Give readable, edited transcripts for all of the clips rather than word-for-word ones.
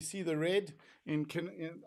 You see the red in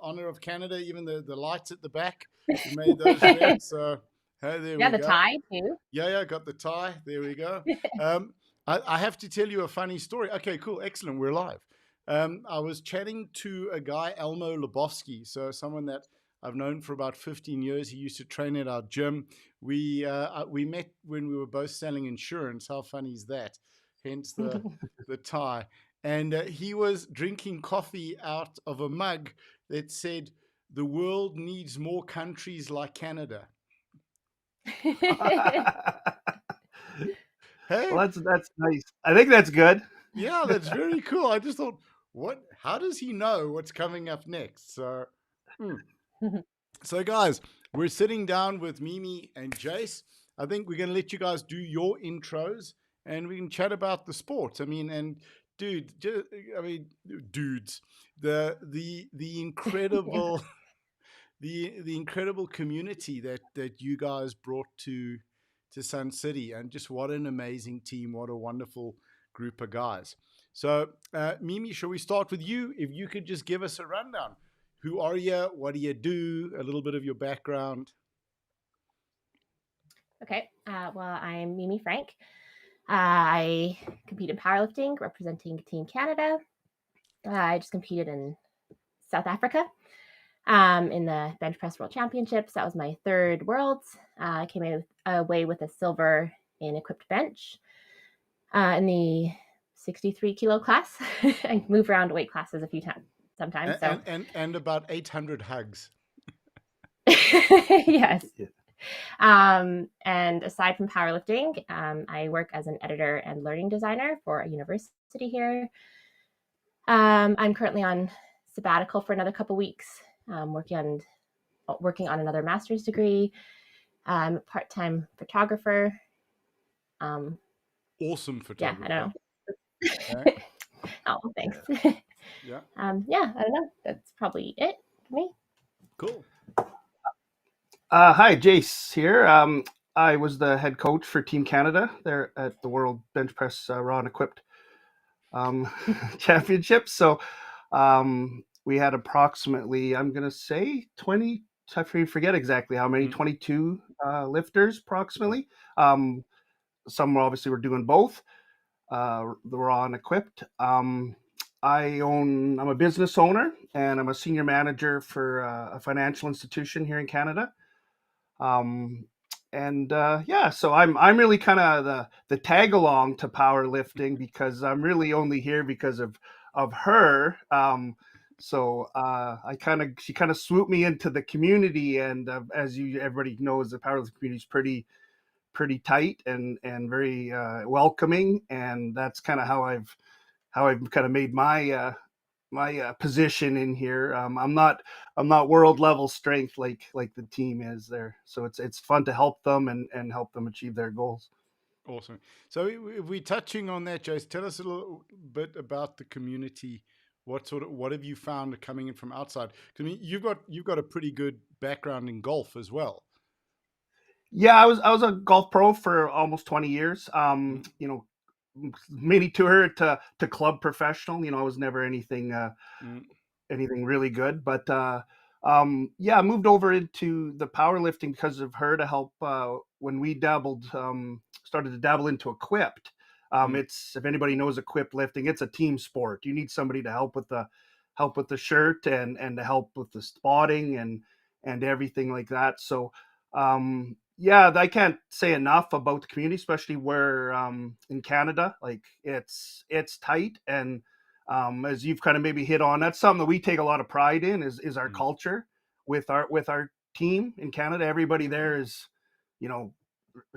honor of Canada, even the lights at the back, we made those red. So, hey, there Yeah, we the go. tie too. Yeah, got the tie. There we go. Um, I have to tell you a funny story. Okay, cool, excellent. We're live. I was chatting to a guy, Elmo Lebowski, so someone that I've known for about 15 years. He used to train at our gym. We met when we were both selling insurance. How funny is that? Hence the tie. And he was drinking coffee out of a mug that said, "The world needs more countries like Canada." Well, Hey, that's nice. I think that's good. yeah, that's very cool. I just thought, what? How does he know what's coming up next? So, hmm. So guys, we're sitting down with Mimi and Jace. I think we're going to let you guys do your intros, and we can chat about the sport. I mean, and dude, I mean, dudes, the incredible the incredible community that you guys brought to Sun City, and just what an amazing team, what a wonderful group of guys. So, Mimi, shall we start with you? If you could just give us a rundown. Who are you? What do you do? A little bit of your background. Okay. Well, I'm Mimi Frank. I compete in powerlifting, representing Team Canada. I just competed in South Africa in the bench press world championships. That was my third worlds. I came away with a silver in equipped bench in the 63 kilo class. I move around weight classes a few times sometimes. So And about 800 hugs. yes. Yeah. And aside from powerlifting, I work as an editor and learning designer for a university here. I'm currently on sabbatical for another couple weeks, working on another master's degree. I'm a part-time photographer. Awesome Yeah, I photographer. don't Okay. know. Oh, thanks. Yeah. Yeah, I don't know. That's probably it for me. Cool. Hi, Jace here. I was the head coach for Team Canada there at the World Bench Press Raw and Equipped um, Championships. So we had approximately, I'm going to say 20, I forget exactly how many, 22 lifters approximately. Some obviously were doing both, the Raw and Equipped. I'm a business owner and I'm a senior manager for a financial institution here in Canada. Um, and yeah, so I'm really kind of the tag along to powerlifting because I'm really only here because of her. So she kind of swooped me into the community, and as everybody knows, the powerlifting community is pretty tight and very welcoming, and that's kind of how I've kind of made my position in here. I'm not world level strength like the team is there, so it's fun to help them and help them achieve their goals. Awesome. So if we're touching on that, Jace, tell us a little bit about the community. What have you found coming in from outside? 'Cause I mean, you've got a pretty good background in golf as well. Yeah, I was a golf pro for almost 20 years. Mm, Mini tour to club professional. I was never mm, anything really good. But yeah, I moved over into the powerlifting because of her to help when we started to dabble into equipped. mm, It's if anybody knows equipped lifting, it's a team sport. You need somebody to help with the shirt and to help with the spotting and everything like that. So yeah, I can't say enough about the community, especially where in Canada, like it's tight and as you've kind of maybe hit on, that's something that we take a lot of pride in is our mm, culture with our team in Canada. Everybody there is, you know,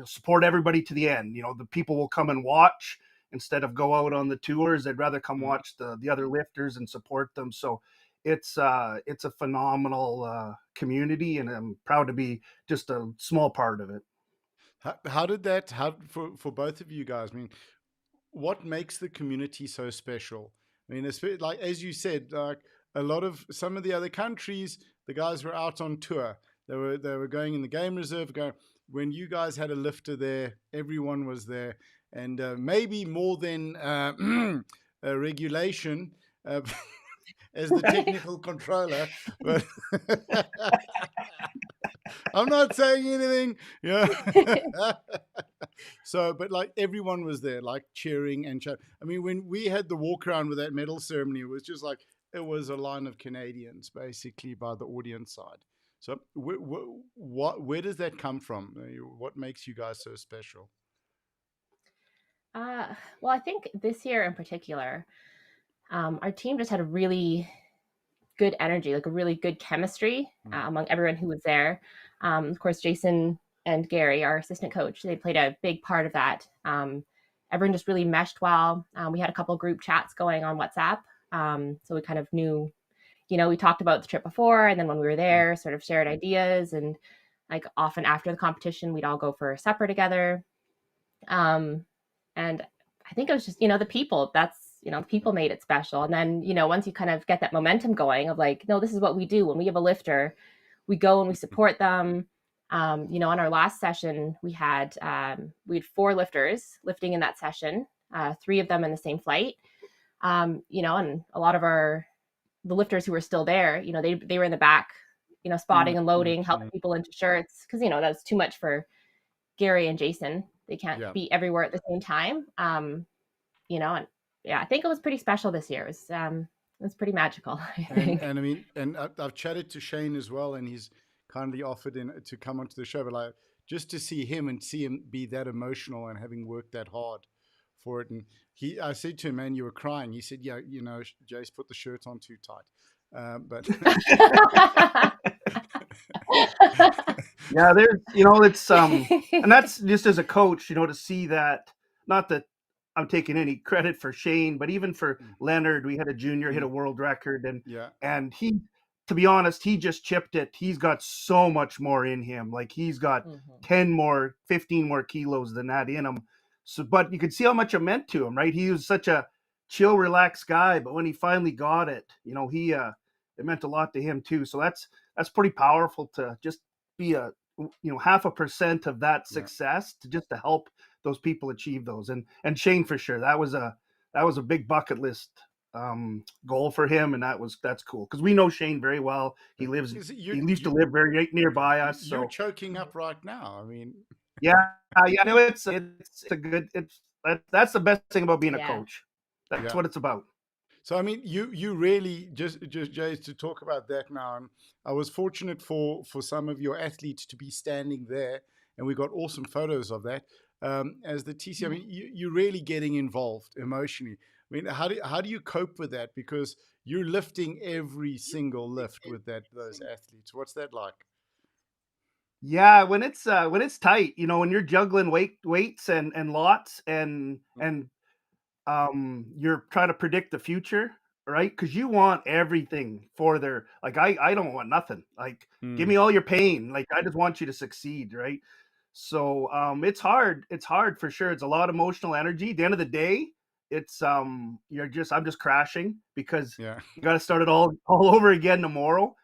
support everybody to the end. The people will come and watch instead of go out on the tours. They'd rather come mm. watch the other lifters and support them. So it's a phenomenal community, and I'm proud to be just a small part of it. How did that? How for both of you guys? I mean, what makes the community so special? I mean, like as you said, like a lot of some of the other countries, the guys were out on tour. They were going in the game reserve. Going when you guys had a lifter there, everyone was there, and maybe more than a regulation. Uh, as the technical controller, but I'm not saying anything. Yeah. So, but like everyone was there, like cheering and chat. I mean, when we had the walk around with that medal ceremony, it was just like it was a line of Canadians basically by the audience side. So, where does that come from? What makes you guys so special? Well, I think this year in particular, our team just had a really good energy, like a really good chemistry among everyone who was there. Of course, Jacen and Gary, our assistant coach, they played a big part of that. Everyone just really meshed well. We had a couple group chats going on WhatsApp. So we kind of knew, we talked about the trip before, and then when we were there, sort of shared ideas. And like often after the competition, we'd all go for supper together. Um, and I think it was just, the people, the people made it special. And then, once you kind of get that momentum going of like, no, this is what we do. When we have a lifter, we go and we support them. On our last session, we had 4 lifters lifting in that session, 3 of them in the same flight. And a lot of the lifters who were still there, they were in the back, spotting and loading, helping people into shirts. Cause that was too much for Gary and Jacen. They can't be everywhere at the same time. And yeah, I think it was pretty special this year. It was pretty magical, I think. And I mean, and I've chatted to Shane as well, and he's kindly offered to come onto the show. But like, just to see him and see him be that emotional and having worked that hard for it. And I said to him, "Man, you were crying." He said, "Yeah, Jace put the shirt on too tight." But yeah, there's, it's and that's just as a coach, to see that. Not that I'm taking any credit for Shane, but even for Leonard, we had a junior hit a world record, and he, to be honest, he just chipped it. He's got so much more in him. Like he's got 15 more kilos than that in him. So, but you could see how much it meant to him, right? He was such a chill, relaxed guy, but when he finally got it, it meant a lot to him too. So that's pretty powerful to just be a 0.5% of that success to help those people achieve those. And Shane, for sure, that was a big bucket list goal for him, and that's cool because we know Shane very well. He used to live very nearby us. So you're choking up right now. I mean, yeah, no, it's a good. That's the best thing about being a coach. That's what it's about. So I mean, you really just Jay, to talk about that now. And I was fortunate for some of your athletes to be standing there, and we got awesome photos of that. As the TC, I mean, you're really getting involved emotionally. I mean, how do you cope with that? Because you're lifting every single lift with those athletes. What's that like? Yeah, when it's tight, when you're juggling weights and lots and you're trying to predict the future, right? Because you want everything for their, like, I don't want nothing. Like, give me all your pain. Like, I just want you to succeed, right? So it's hard. It's hard for sure. It's a lot of emotional energy. At the end of the day, it's I'm just crashing because you got to start it all over again tomorrow.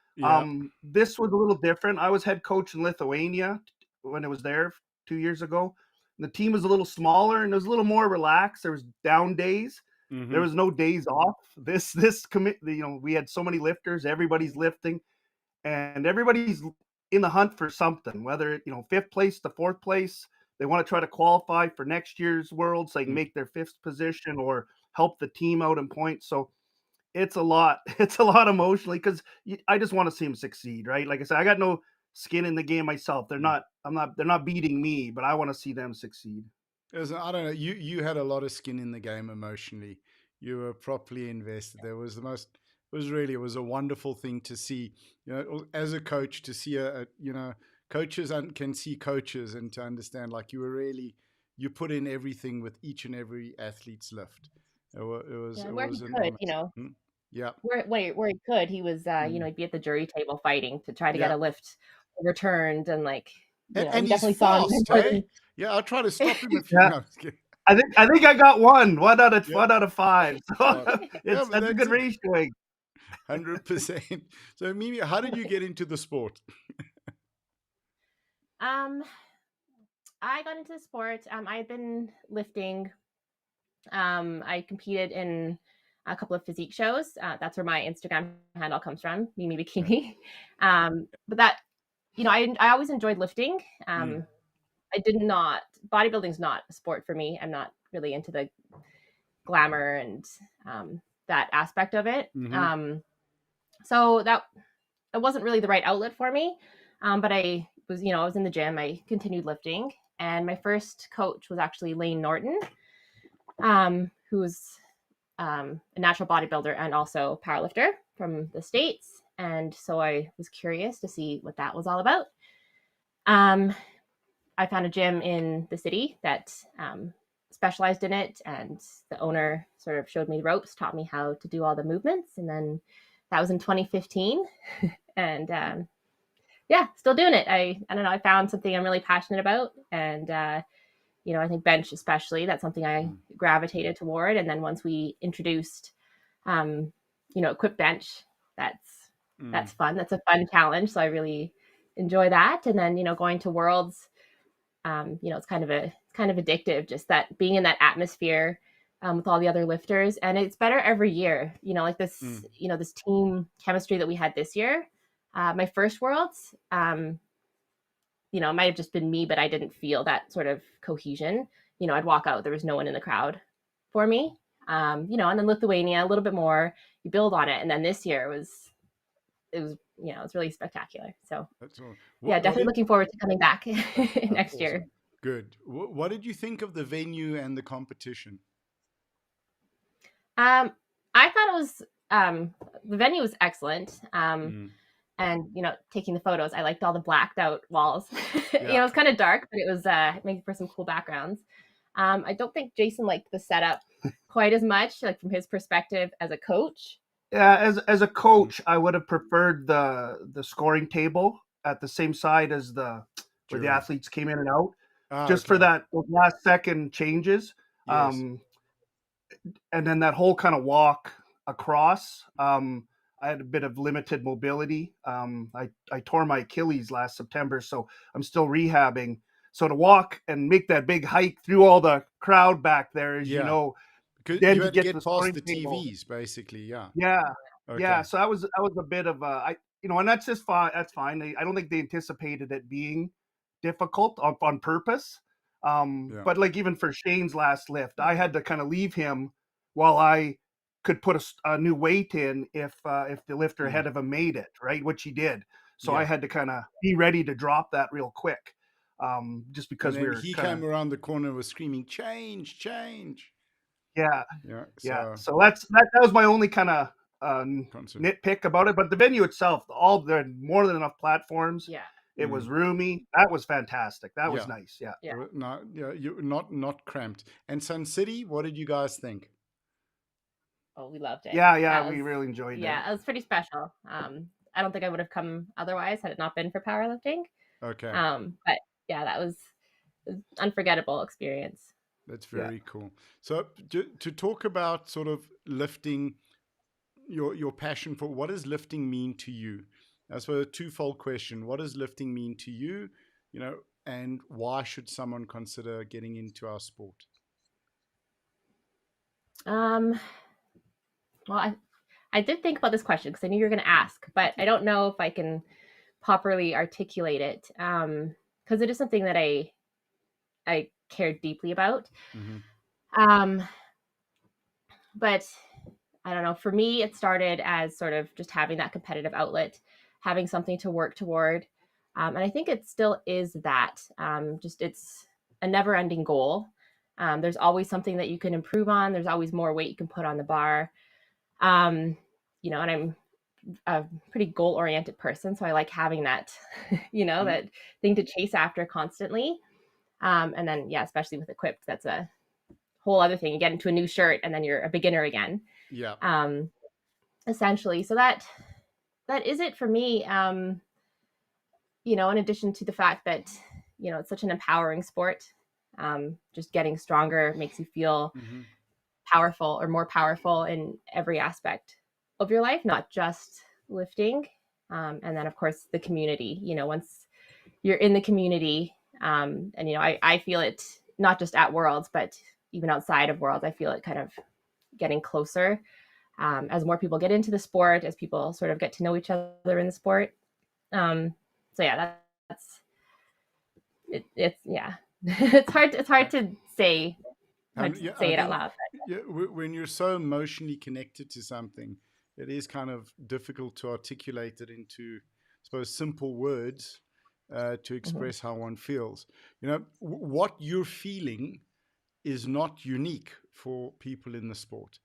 This was a little different. I was head coach in Lithuania when it was there 2 years ago. The team was a little smaller and it was a little more relaxed. There was down days. There was no days off. We had so many lifters. Everybody's lifting, and everybody's in the hunt for something. Whether 5th place to 4th place, they want to try to qualify for next year's World so they can make their 5th position or help the team out in points. So it's a lot. It's a lot emotionally because I just want to see them succeed, right? Like I said, I got no skin in the game myself. They're not beating me, but I want to see them succeed. I don't know. You had a lot of skin in the game emotionally. You were properly invested. It was it was a wonderful thing to see. As a coach, to see coaches can see coaches and to understand like you put in everything with each and every athlete's lift. It was where he could, yeah. Where he could, he was he'd be at the jury table fighting to try to get a lift overturned, and like and definitely he's saw fast, him. hey? Yeah, I'll try to stop him if I think I got one out of 5. So that's a good ratio. 100%. So Mimi, how did you get into the sport? I got into the sport. I've been lifting. I competed in a couple of physique shows. That's where my Instagram handle comes from, Mimi Bikini. But that, I always enjoyed lifting. I did not, bodybuilding's not a sport for me. I'm not really into the glamour and that aspect of it. So that it wasn't really the right outlet for me. But I was in the gym. I continued lifting, and my first coach was actually Lane Norton, who's a natural bodybuilder and also powerlifter from the States. And so I was curious to see what that was all about. I found a gym in the city that specialized in it, and the owner sort of showed me the ropes, taught me how to do all the movements, and then that was in 2015. And still doing it. I don't know. I found something I'm really passionate about, and I think bench especially, that's something I gravitated toward. And then once we introduced, equip bench, that's fun. That's a fun challenge. So I really enjoy that. And then going to Worlds. It's kind of addictive, just that being in that atmosphere with all the other lifters, and it's better every year. Like this, this team chemistry that we had this year. My first Worlds, it might have just been me, but I didn't feel that sort of cohesion. I'd walk out, there was no one in the crowd for me. And then Lithuania, a little bit more, you build on it, and then this year it was really spectacular. So definitely looking forward to coming back next year. Good. What did you think of the venue and the competition? I thought it was the venue was excellent. And taking the photos, I liked all the blacked out walls. It was kind of dark, but it was making for some cool backgrounds. I don't think Jacen liked the setup quite as much, like from his perspective as a coach. Yeah, as a coach, I would have preferred the scoring table at the same side as where the athletes came in and out, for those last second changes. Yes. And then that whole kind of walk across. I had a bit of limited mobility. I tore my Achilles last September, so I'm still rehabbing. So to walk and make that big hike through all the crowd back there, then you had to get past the TVs, basically. Yeah. So that was a bit of and that's just fine. That's fine. I don't think they anticipated it being difficult on purpose. But like even for Shane's last lift, I had to kind of leave him while I could put a new weight in if the lifter ahead of him made it, right, which he did. So I had to kind of be ready to drop that real quick, just because he came around the corner and was screaming, "Change, change!" Yeah. So that was my only kind of nitpick about it. But the venue itself, there are more than enough platforms. Yeah. It was roomy. That was fantastic. That was nice. Yeah. You're not cramped. And Sun City, what did you guys think? Oh, we loved it. We really enjoyed it. Yeah, it was pretty special. I don't think I would have come otherwise had it not been for powerlifting. Okay. But that was an unforgettable experience. That's very cool. So to talk about sort of lifting, your passion for, what does lifting mean to you? That's a twofold question. What does lifting mean to you? And why should someone consider getting into our sport? Well, I did think about this question because I knew you were going to ask, but I don't know if I can properly articulate it, because it is something that I care deeply about. But I don't know. For me, it started as sort of just having that competitive outlet, having something to work toward. And I think it still is that. It's a never-ending goal. There's always something that you can improve on. There's always more weight you can put on the bar. And I'm a pretty goal-oriented person, so I like having that, that thing to chase after constantly. And then, especially with Equipped, that's a whole other thing. You get into a new shirt and then you're a beginner again. Yeah. Essentially. So that is it for me. In addition to the fact that, it's such an empowering sport. Just getting stronger makes you feel powerful or more powerful in every aspect of your life, not just lifting. And then of course the community, once you're in the community, and, I feel it not just at Worlds, but even outside of Worlds, I feel it kind of getting closer. as more people get into the sport, as people sort of get to know each other in the sport. So yeah, that's it. It's yeah, it's hard to say. Hard to Yeah, I say it out think loud. when you're so emotionally connected to something, it is kind of difficult to articulate it into, I suppose, simple words to Mhm. express how one feels. What you're feeling is not unique for people in the sport.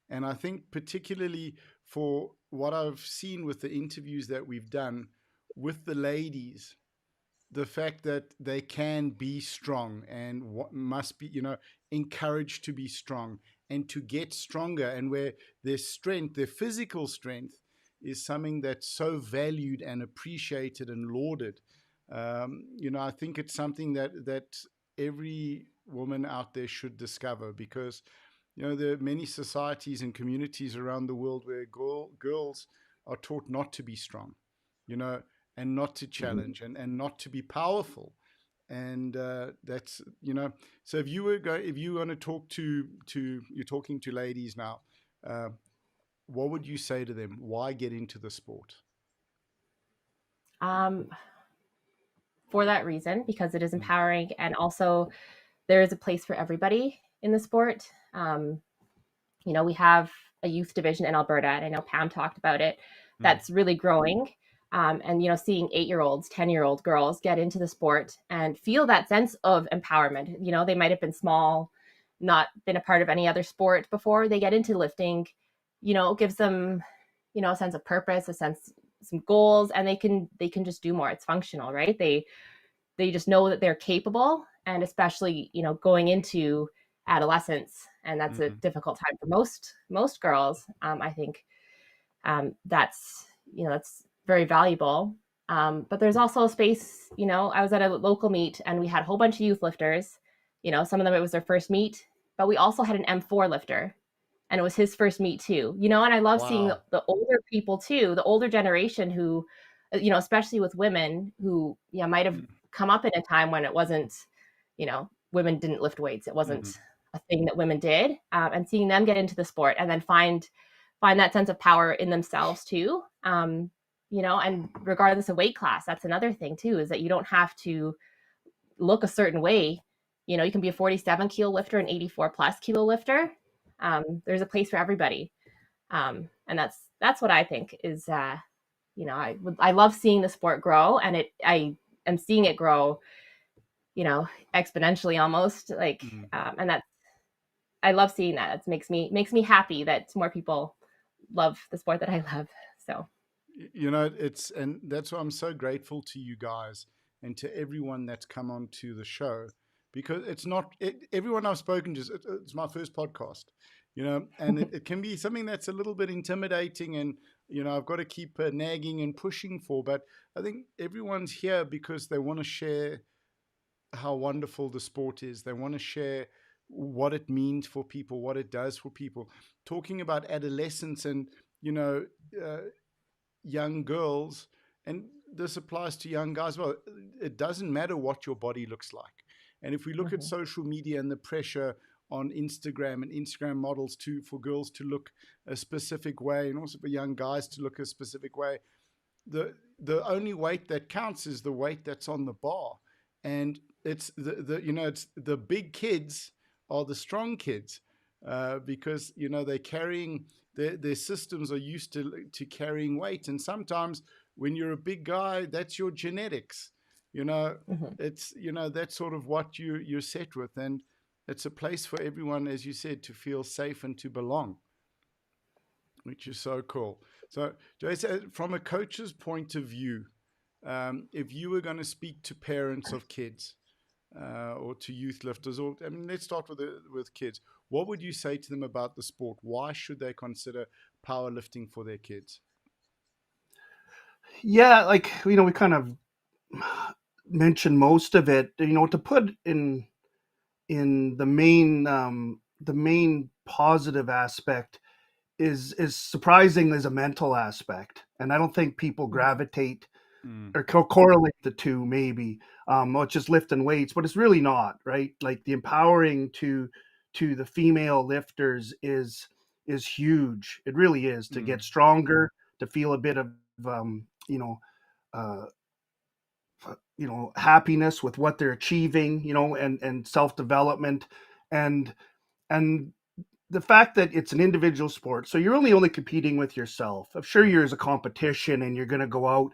And I think, particularly for what I've seen with the interviews that we've done with the ladies, the fact that they can be strong and what must be, encouraged to be strong and to get stronger, and where their strength, their physical strength, is something that's so valued and appreciated and lauded. I think it's something that every woman out there should discover, because there are many societies and communities around the world where girls are taught not to be strong, you know, and not to challenge, and not to be powerful. And that's, so if you want to talk to you're talking to ladies now, uh, what would you say to them? Why get into the sport? Um, for that reason, because it is Mm, empowering, and also there is a place for everybody in the sport. We have a youth division in Alberta, and I know Pam talked about it. mm, That's really growing. And seeing 8-year-olds, 10-year-old girls get into the sport and feel that sense of empowerment. They might have been small, not been a part of any other sport before. They get into lifting, gives them, a sense of purpose, some goals, and they can just do more. It's functional, right? They just know that they're capable, and especially going into adolescence, and that's a mm, difficult time for most girls. I think that's very valuable. But there's also a space. I was at a local meet, and we had a whole bunch of youth lifters. Some of them, it was their first meet, but we also had an M4 lifter, and it was his first meet too. And I love seeing wow. the older people too, the older generation who, especially with women who, might have Mm, come up in a time when it wasn't, women didn't lift weights. It wasn't mm, a thing that women did, and seeing them get into the sport and then find that sense of power in themselves too. And regardless of weight class, that's another thing too, is that you don't have to look a certain way. You can be a 47 kilo lifter, an 84 plus kilo lifter. There's a place for everybody. And that's what I think is, I love seeing the sport grow, and I am seeing it grow, exponentially almost, like, mm. and that's, I love seeing that. It makes me happy that more people love the sport that I love. So. And that's why I'm so grateful to you guys and to everyone that's come on to the show, because it's not everyone I've spoken to. It's my first podcast, and it can be something that's a little bit intimidating, and I've got to keep nagging and pushing for. But I think everyone's here because they want to share how wonderful the sport is. They want to share what it means for people, what it does for people. Talking about adolescence and you know. Uh, young girls, and this applies to young guys. Well, it doesn't matter what your body looks like. And if we look at Mhm. social media and the pressure on Instagram and Instagram models for girls to look a specific way, and also for young guys to look a specific way, the only weight that counts is the weight that's on the bar. And it's it's the big kids are the strong kids, because they're carrying their systems are used to carrying weight. And sometimes when you're a big guy, that's your genetics. you know Mhm. it's that's sort of what you're set with. And it's a place for everyone, as you said, to feel safe and to belong, which is so cool. So, Jacen, from a coach's point of view, if you were going to speak to parents of kids, or to youth lifters, or I mean, let's start with kids. What would you say to them about the sport? Why should they consider powerlifting for their kids? Yeah, like we kind of mentioned most of it. To put in the main positive aspect is surprising. There's a mental aspect, and I don't think people gravitate Mm, or correlate the two. Maybe well, it's just lifting weights, but it's really not, right? Like the empowering to the female lifters is huge. It really is, to Mm. get stronger, to feel a bit of um, you know uh, happiness with what they're achieving, and self development, and and the fact that it's an individual sport, so you're only competing with yourself. I'm sure there's a competition and you're going to go out,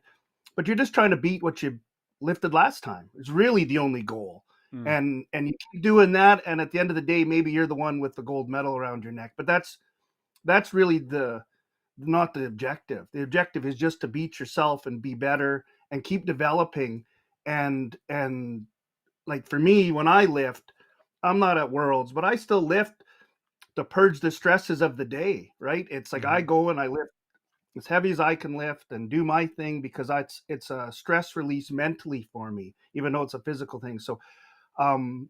but you're just trying to beat what you lifted last time. It's really the only goal. Mm. And you keep doing that, and at the end of the day, maybe you're the one with the gold medal around your neck. But that's really not the objective. The objective is just to beat yourself and be better and keep developing. And like for me, when I lift, I'm not at Worlds, but I still lift to purge the stresses of the day, right? It's like I Mhm. go and I lift as heavy as I can lift and do my thing, because it's a stress release mentally for me, even though it's a physical thing. So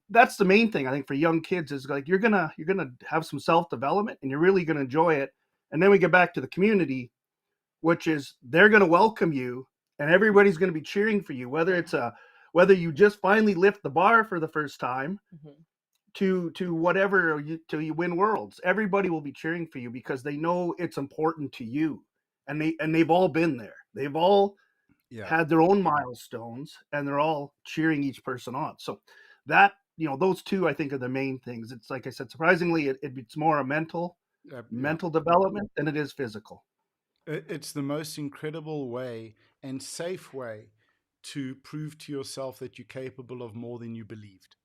that's the main thing I think for young kids, is like you're gonna have some self development and you're really gonna enjoy it. And then we get back to the community, which is they're gonna welcome you and everybody's gonna be cheering for you, whether you just finally lift the bar for the first time Mhm. to whatever till you win Worlds. Everybody will be cheering for you because they know it's important to you, and they've all been there. They've all Yeah. had their own milestones, and they're all cheering each person on. So that, those two I think are the main things. It's like I said, surprisingly, it's more a Yeah. mental development than it is physical. It's the most incredible way and safe way to prove to yourself that you're capable of more than you believed.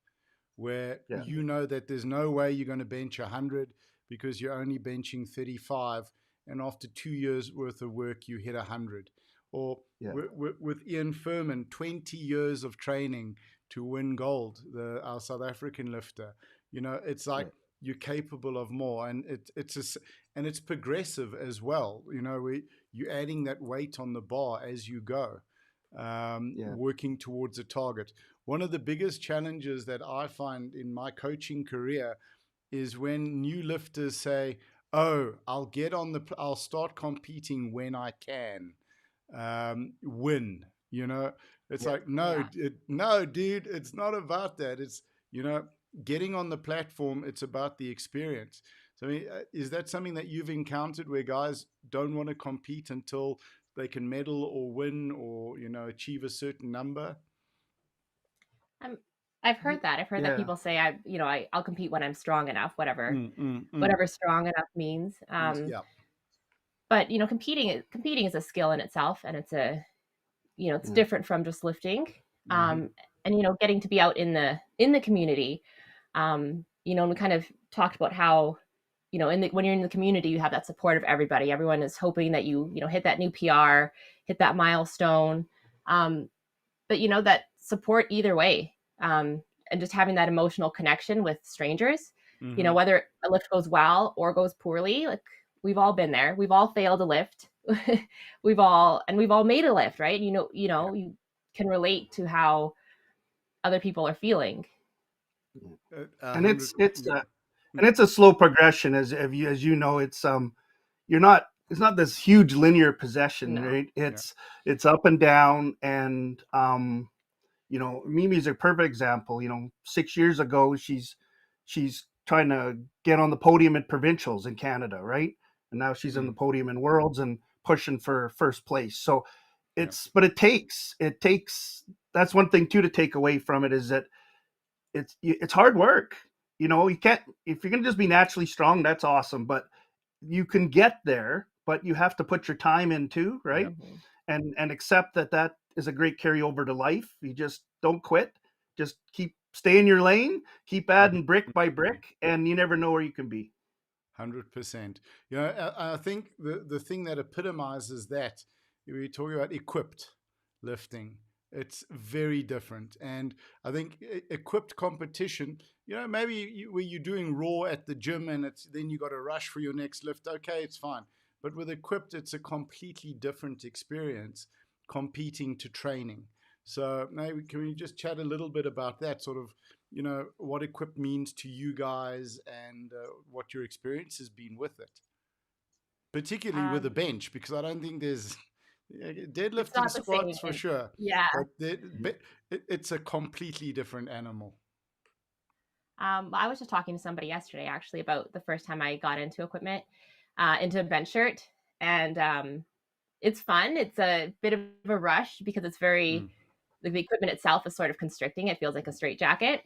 Where Yeah, you know that there's no way you're going to bench 100 because you're only benching 35, and after 2 years worth of work you hit 100. Or yeah, with Ian Furman, 20 years of training to win gold, our South African lifter. It's like right, you're capable of more, and and it's progressive as well. You're adding that weight on the bar as you go, yeah, working towards a target. One of the biggest challenges that I find in my coaching career is when new lifters say, "Oh, I'll start competing when I can win." It's yeah, like, no, Yeah. no, dude, it's not about that. It's you know, getting on the platform. It's about the experience. So, I mean, is that something that you've encountered where guys don't want to compete until they can medal or win or achieve a certain number? Um, I've heard that. I've heard that yeah, people say I'll compete when I'm strong enough, whatever Mm, mm, mm. whatever strong enough means. Yeah. But competing is a skill in itself, and it's yeah, different from just lifting. Hmm. And getting to be out in the community. And we kind of talked about how when you're in the community, you have that support of everybody. Everyone is hoping that you hit that new PR, hit that milestone. Um, but that support either way, and just having that emotional connection with strangers, Hmm. whether a lift goes well or goes poorly. Like, we've all been there, we've all failed a lift. We've all made a lift, right? Yeah. You can relate to how other people are feeling. A and hundred. it's Yeah. and it's a slow progression, as you know. You're not it's not this huge linear possession, No. right? Yeah. It's up and down. And Mimi's a perfect example. 6 years ago, she's trying to get on the podium at provincials in Canada, right? And now she's on the Mm. podium in Worlds and pushing for first place. So Yeah. but it takes that's one thing too to take away from it, is that it's hard work. You can't, if you're gonna just be naturally strong, that's awesome, but you can get there, but you have to put your time in too, Yeah. right? Hmm. And accept that that is a great carryover to life. You just don't quit. Just stay in your lane, keep adding brick by brick, and you never know where you can be. 100%. I think the thing that epitomizes that, we're talking about equipped lifting. It's very different. And I think equipped competition, maybe where you're doing raw at the gym and then you got to rush for your next lift. Okay, it's fine. But with equipped, it's a completely different experience competing to training. So maybe can we just chat a little bit about that sort of, what equip means to you guys and what your experience has been with it, particularly with a um, bench, because I don't think there's it's deadlifting not the squats same. for sure, Yeah. but it's a completely different animal. I was just talking to somebody yesterday actually about the first time I got into equipment. into a bench shirt, and it's fun. It's a bit of a rush because it's very the equipment itself is sort of constricting. It feels like a straight jacket.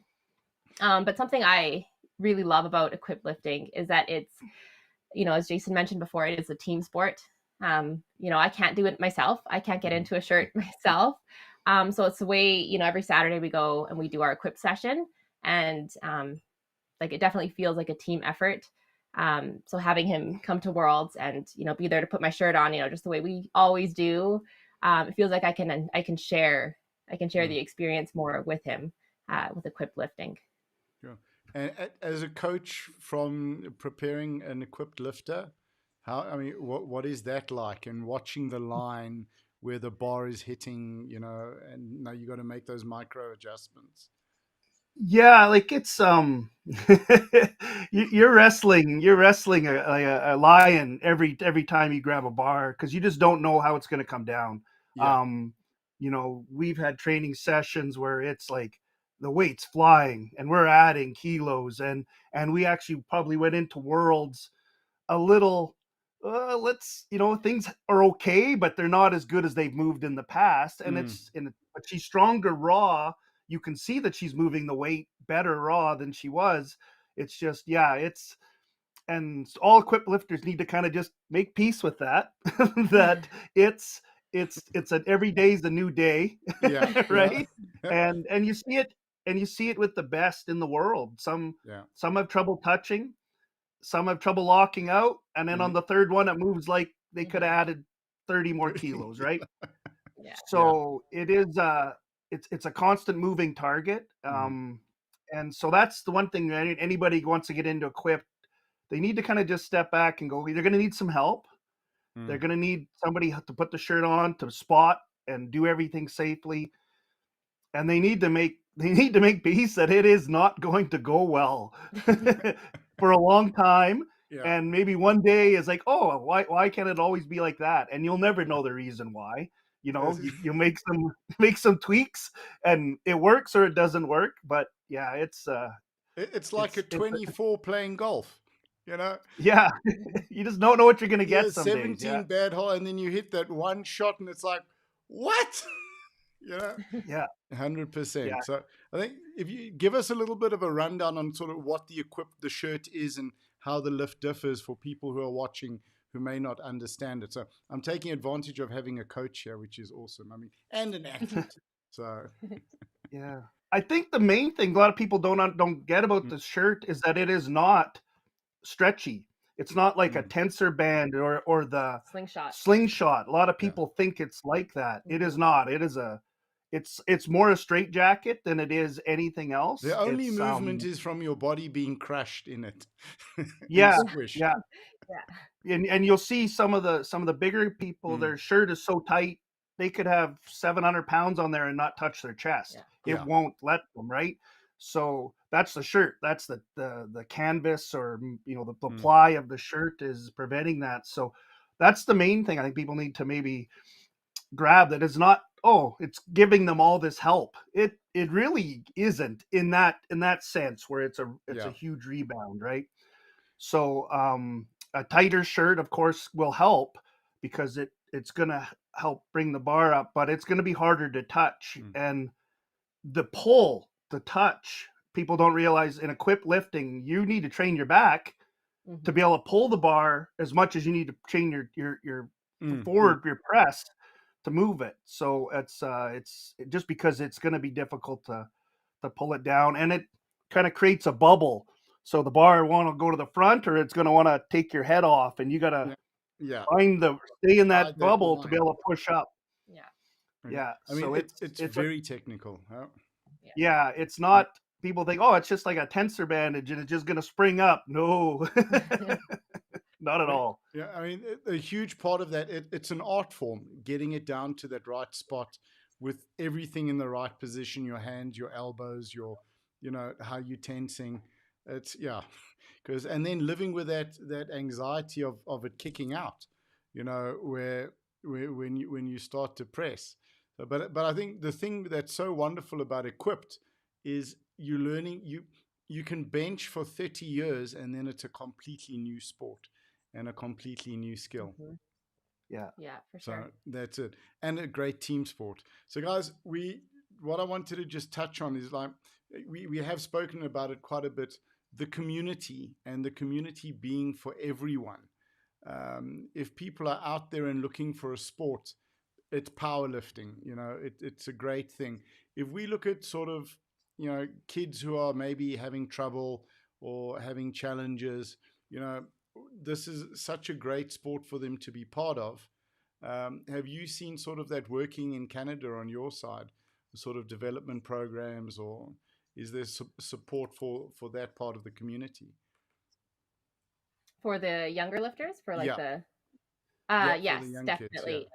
But something I really love about equip lifting is that it's, as Jacen mentioned before, it is a team sport. I can't do it myself. I can't get into a shirt myself. So it's the way, every Saturday we go and we do our equip session, and like it definitely feels like a team effort. So having him come to Worlds and be there to put my shirt on, just the way we always do, it feels like I can share the experience more with him with equip lifting. Yeah. And as a coach from preparing an equipped lifter, what is that like? And watching the line where the bar is hitting, and now you got to make those micro adjustments. Yeah, like it's you're wrestling a lion every time you grab a bar, because you just don't know how it's going to come down. Yeah. We've had training sessions where it's like the weight's flying and we're adding kilos, and we actually probably went into Worlds a little, things are okay, but they're not as good as they've moved in the past. And but she's stronger raw. You can see that she's moving the weight better raw than she was. It's just, and all equipped lifters need to kind of just make peace with that, that it's an every day's a new day. Yeah. Right. Yeah. And you see it with the best in the world. Some have trouble touching, some have trouble locking out, and then on the third one it moves like they could have added 30 more kilos, right? Yeah. So it is it's a constant moving target. And so that's the one thing, anybody who wants to get into equip, they need to kind of just step back and go, they're going to need some help. They're going to need somebody to put the shirt on, to spot and do everything safely. And they need to make peace that it is not going to go well for a long time. Yeah. And maybe one day is like, oh, why can't it always be like that? And you'll never know the reason why. You make some tweaks and it works or it doesn't work. But yeah, it's like a 24 playing golf. Yeah, you just don't know what you're gonna get some 17 days. bad hole, and then you hit that one shot and it's like, what? Yeah, 100%. Yeah. So I think if you give us a little bit of a rundown on sort of what the shirt is and how the lift differs for people who are watching who may not understand it. So I'm taking advantage of having a coach here, which is awesome. I mean, and an athlete. So yeah, I think the main thing a lot of people don't get about the shirt is that it is not stretchy. It's not like a tensor band or the slingshot. A lot of people think it's like that. It is not. It is it's more a straight jacket than it is anything else. The only movement is from your body being crushed in it. Yeah, squished. yeah. And you'll see some of the bigger people, their shirt is so tight they could have 700 pounds on there and not touch their chest. It won't let them, right? So that's the shirt. That's the canvas, or the ply of the shirt is preventing that. So that's the main thing I think people need to maybe grab, that is not, it's giving them all this help. It really isn't in that sense where it's a huge rebound, right? So a tighter shirt, of course, will help because it's going to help bring the bar up, but it's going to be harder to touch. And the pull, the touch, people don't realize in equipped lifting, you need to train your back to be able to pull the bar as much as you need to train your forward, your press to move it. So it's just because it's going to be difficult to pull it down, and it kind of creates a bubble. So the bar want to go to the front, or it's going to want to take your head off, and you got to stay in that bubble to be able to push up. Yeah. I mean, so it's very technical. Huh? Yeah, it's not. People think, it's just like a tensor bandage and it's just going to spring up. No, not at all. Yeah, I mean, a huge part of that, it's an art form, getting it down to that right spot with everything in the right position, your hands, your elbows, how you're tensing. It's, and then living with that anxiety of it kicking out, where when you start to press. So, but I think the thing that's so wonderful about equipped is you're learning, you can bench for 30 years and then it's a completely new sport. and a completely new skill. Mm-hmm. Yeah. Yeah, for So sure. that's it. And a great team sport. So guys, what I wanted to just touch on is like we have spoken about it quite a bit, the community and the community being for everyone. If people are out there and looking for a sport, it's powerlifting. It's a great thing. If we look at sort of, kids who are maybe having trouble or having challenges, you know, this is such a great sport for them to be part of. Have you seen sort of that working in Canada on your side, sort of development programs, or is there support for that part of the community? For the younger lifters, for like Yeah, the yeah, for the yes, young kids. Yeah. definitely.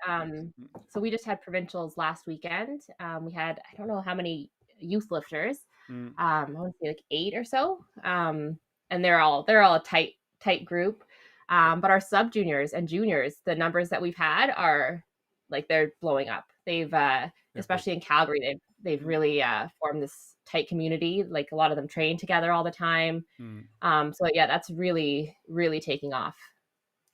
So we just had provincials last weekend. We had, I don't know how many youth lifters. Mm, I want to say like 8 or so. And they're all a tight group. But our sub juniors and juniors, the numbers that we've had are like they're blowing up. They've epic. especially in Calgary, they've Mm, really formed this tight community. Like a lot of them train together all the time. mm. So yeah, that's really really taking off.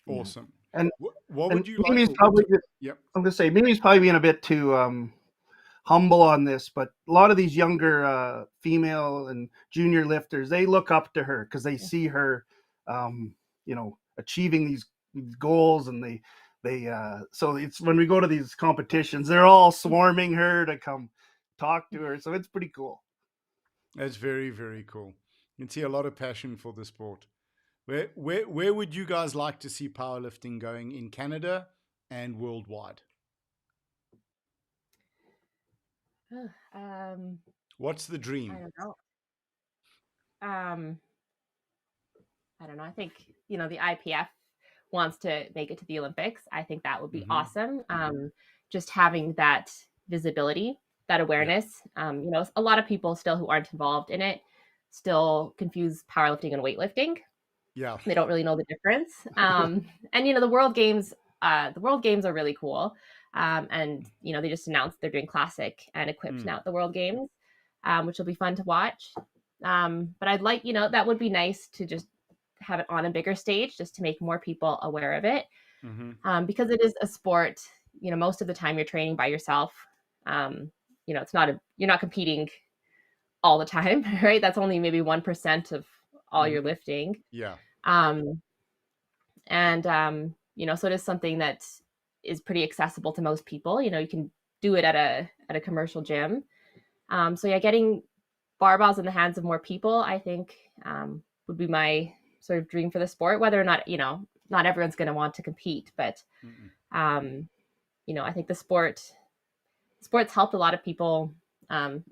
Yeah. Awesome. And What and would you like? Mimi's Oh, probably, yep. I'm gonna say Mimi's probably being a bit too humble on this, but a lot of these younger female and junior lifters, they look up to her because they see her, achieving these goals, and they so it's when we go to these competitions, they're all swarming her to come talk to her. So it's pretty cool. That's very, very cool. You can see a lot of passion for the sport. Where would you guys like to see powerlifting going in Canada and worldwide? um, What's the I dream? don't know. Um, I don't know. I think the IPF wants to make it to the Olympics. I think that would be Mm-hmm. awesome. Just having that visibility, that Yeah. awareness. A lot of people still who aren't involved in it still confuse powerlifting and weightlifting. Yeah. They don't really know the difference. And the World Games are really cool. And they just announced they're doing classic and equipped Mm, now at the World Games, which will be fun to watch. But I'd like, that would be nice to just have it on a bigger stage, just to make more people aware of it. mm-hmm. Because it is a sport. Most of the time you're training by yourself. You're not competing all the time, right? That's only maybe 1% of all your Mm-hmm. lifting. Yeah. Um, and so it is something that is pretty accessible to most people. You can do it at a commercial gym. So yeah, getting barbells in the hands of more people, I think, would be my sort of dream for the sport. Whether or not not everyone's going to want to compete, but Mm-mm. um, I think the sports helped a lot of people,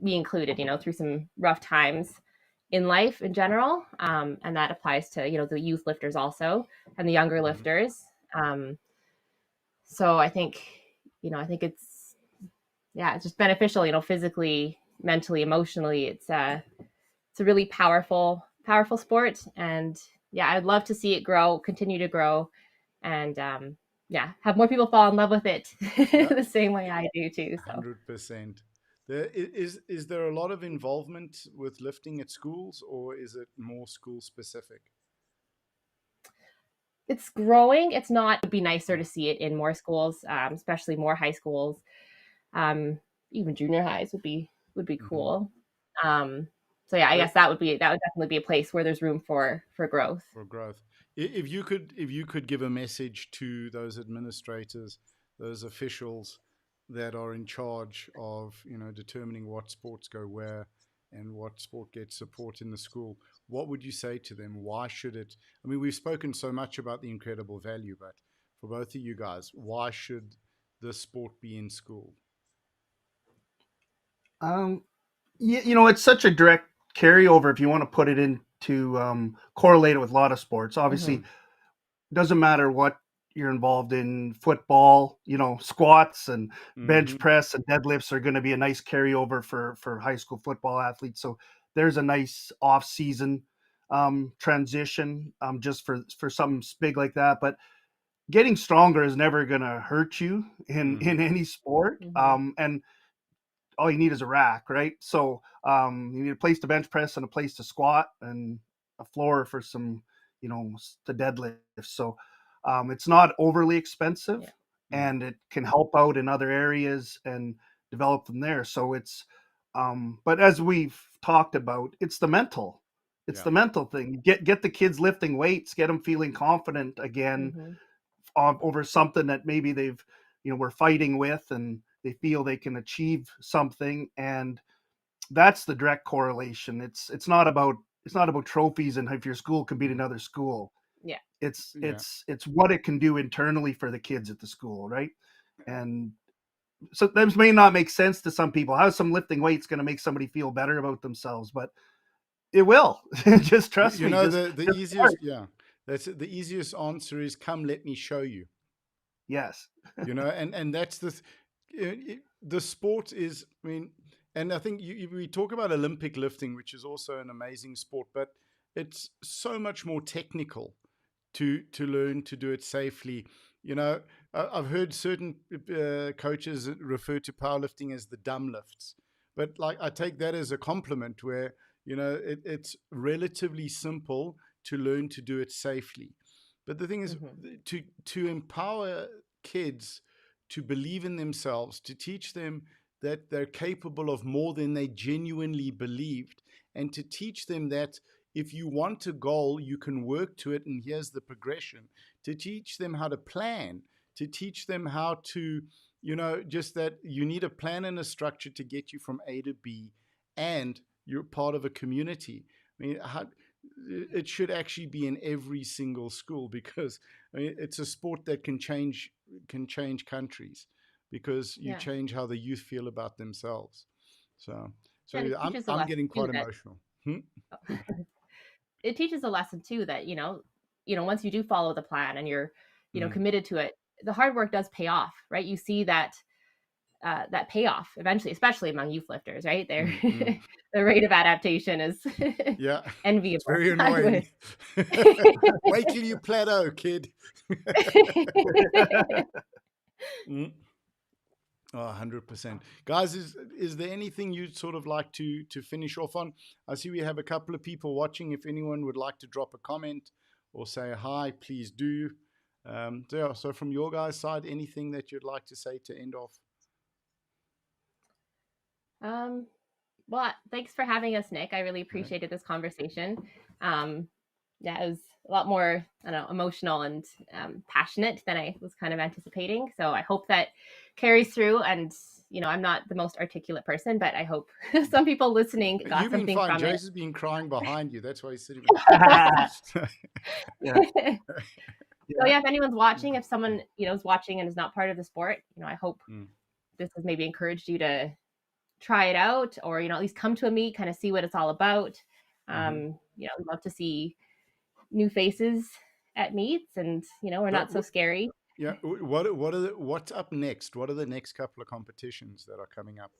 me included, through some rough times in life in general. And that applies to, the youth lifters also, and the younger Mm-hmm. lifters. So I think it's just beneficial, physically, mentally, emotionally. It's a really powerful sport. And yeah, I'd love to see it continue to grow, and have more people fall in love with it Yeah. the same way I do too. So 100%. Is there a lot of involvement with lifting at schools, or is it more school specific? it's growing. It's not. It'd be nicer to see it in more schools, especially more high schools. Um, Even junior highs would be Mm-hmm. cool. Um, so yeah, I guess that would definitely be a place where there's room for growth. For growth. If you could give a message to those administrators, those officials that are in charge of determining what sports go where and what sport gets support in the school, what would you say to them? Why should it? I mean, we've spoken so much about the incredible value, but for both of you guys, why should the sport be in school? Um, it's such a direct carryover if you want to put it into correlate it with a lot of sports. Mm-hmm. Obviously, doesn't matter what you're involved in, football, squats and Mm-hmm. bench press and deadlifts are going to be a nice carryover for high school football athletes. So there's a nice off season transition just for something big like that. But getting stronger is never going to hurt you in Mm-hmm. in any sport. Mm-hmm. And all you need is a rack, right? So you need a place to bench press and a place to squat and a floor for some, the deadlift. So It's not overly expensive, Yeah. and it can help out in other areas and develop from there. So it's, but as we've talked about, it's the mental. It's Yeah. the mental thing. Get the kids lifting weights, get them feeling confident again over something that maybe they've, were fighting with, and they feel they can achieve something. And that's the direct correlation. It's not about trophies and if your school can beat another school. Yeah. It's Yeah. it's what it can do internally for the kids at the school, right? And so this may not make sense to some people. How's some lifting weights going to make somebody feel better about themselves? But it will. Just trust You me. know, Just the just easiest, start. yeah, that's the easiest answer is come, let me show you. Yes. You know, and that's the sport is, I mean, and I think we talk about Olympic lifting, which is also an amazing sport, but it's so much more technical to learn to do it safely. You know, I've heard certain coaches refer to powerlifting as the dumb lifts, but like I take that as a compliment, where it's relatively simple to learn to do it safely. But the thing is, to empower kids to believe in themselves, to teach them that they're capable of more than they genuinely believed, and to teach them that if you want a goal, you can work to it, and here's the progression. To teach them how to plan, to teach them how to, just that you need a plan and a structure to get you from A to B, and you're part of a community. I mean, it should actually be in every single school, because I mean, it's a sport that can change countries, because you Yeah. change how the youth feel about themselves. So And it teaches a I'm lesson getting too quite that emotional. Hmm? it teaches a lesson too that once you do follow the plan and you're committed to it, the hard work does pay off, right? You see that payoff eventually, especially among youth lifters, right? Mm. The rate of adaptation is Yeah, it's enviable, very I annoying. would. Wait till you plateau, kid. Mm. Oh, 100%. Guys, is there anything you'd sort of like to finish off on? I see we have a couple of people watching. If anyone would like to drop a comment or say hi, please do. So from your guys' side, anything that you'd like to say to end off? Well, thanks for having us, Nick. I really Right. appreciated this conversation. Yeah, it was a lot more, I don't know, emotional and passionate than I was kind of anticipating. So I hope that carries through. And I'm not the most articulate person, but I hope some people listening got You've been something fine. from it. Jace has been crying behind you. That's why he's sitting. Yeah. So yeah, if anyone's watching, if someone is watching and is not part of the sport, I hope Mm. this has maybe encouraged you to try it out, or at least come to a meet, kind of see what it's all about. I'd love to see new faces at meets, and we're not so scary. Yeah. What's up next? What are the next couple of competitions that are coming up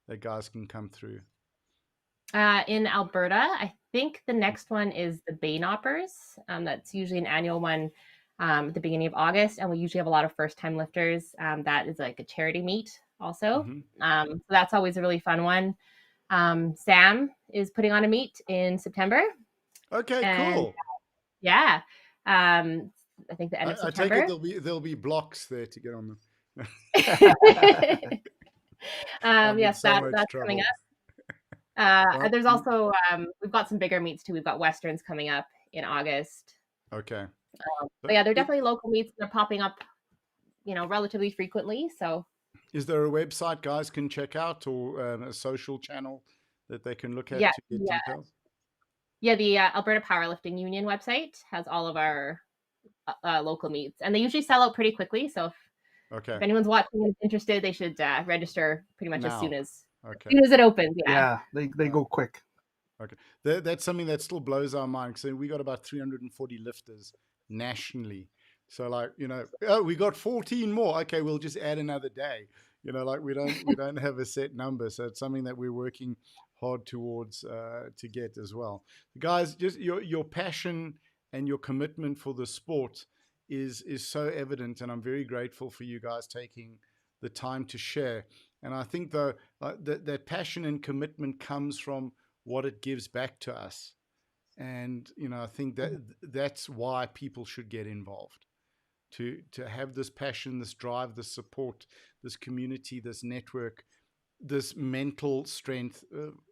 that guys can come through? In Alberta, I think the next one is the Bay Knoppers. That's usually an annual one at the beginning of August, and we usually have a lot of first-time lifters. That is like a charity meet also. So that's always a really fun one. Sam is putting on a meet in September. Okay, And cool. yeah, I think the end of I take it September. there'll be blocks there to get on them. Yes, So much that's coming trouble. up. Well, There's also we've got some bigger meets too. We've got Westerns coming up in August. okay. But yeah, they're definitely local meets. They're popping up, relatively frequently. So Is there a website guys can check out, or a social channel that they can look at yeah, to get details? yeah. The Alberta Powerlifting Union website has all of our local meets, and they usually sell out pretty quickly. So if anyone's watching and interested, they should register pretty much as soon Now. as Okay. it opens. Yeah. Yeah, they go quick. Okay. That's something that still blows our mind. So we got about 340 lifters nationally. So like, oh, we got 14 more. Okay, we'll just add another day. Like we don't have a set number. So it's something that we're working hard towards to get as well. Guys, just your passion and your commitment for the sport is so evident, and I'm very grateful for you guys taking the time to share. And I think though that passion and commitment comes from what it gives back to us. And I think that's why people should get involved. to have this passion, this drive, this support, this community, this network, this mental strength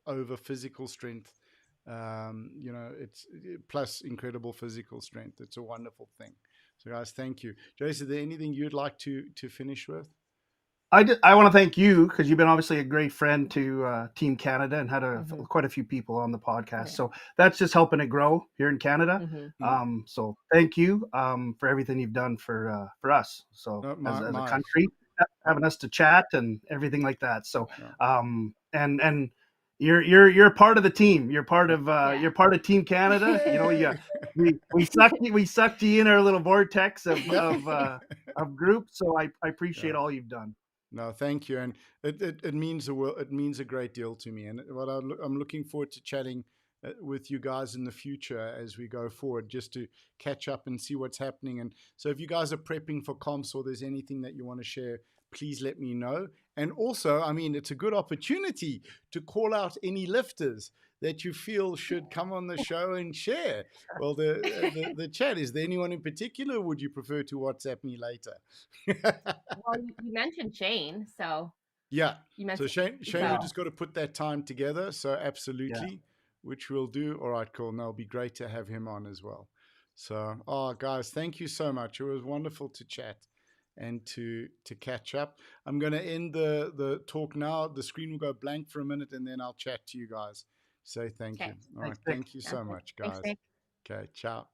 over physical strength. It's plus incredible physical strength. It's a wonderful thing. So, guys, thank you. Jacen, is there anything you'd like to finish with? I want to thank you because you've been obviously a great friend to Team Canada and had quite a few people on the podcast. Yeah. So that's just helping it grow here in Canada. So thank you for everything you've done for us. So as a country, having us to chat and everything like that. So and you're part of the team. You're part of you're part of Team Canada. We sucked you in our little vortex of groups. So I appreciate all you've done. No, thank you, and it means it means a great deal to me, and what I'm looking forward to chatting with you guys in the future as we go forward, just to catch up and see what's happening. And so, if you guys are prepping for comps or there's anything that you want to share, please let me know. And also, I mean, it's a good opportunity to call out any lifters that you feel should come on the show and share. Well, the chat, is there anyone in particular? Or would you prefer to WhatsApp me later? Well, you mentioned Shane, so yeah. You mentioned, so Shane, we just got to put that time together. So absolutely, which we'll do. All right, cool. No, it'll be great to have him on as well. So, guys, thank you so much. It was wonderful to chat and to catch up. I'm going to end the talk now. The screen will go blank for a minute, and then I'll chat to you guys. Say thank you. All right, thank you so much, guys. Thanks, Nick. Okay, ciao.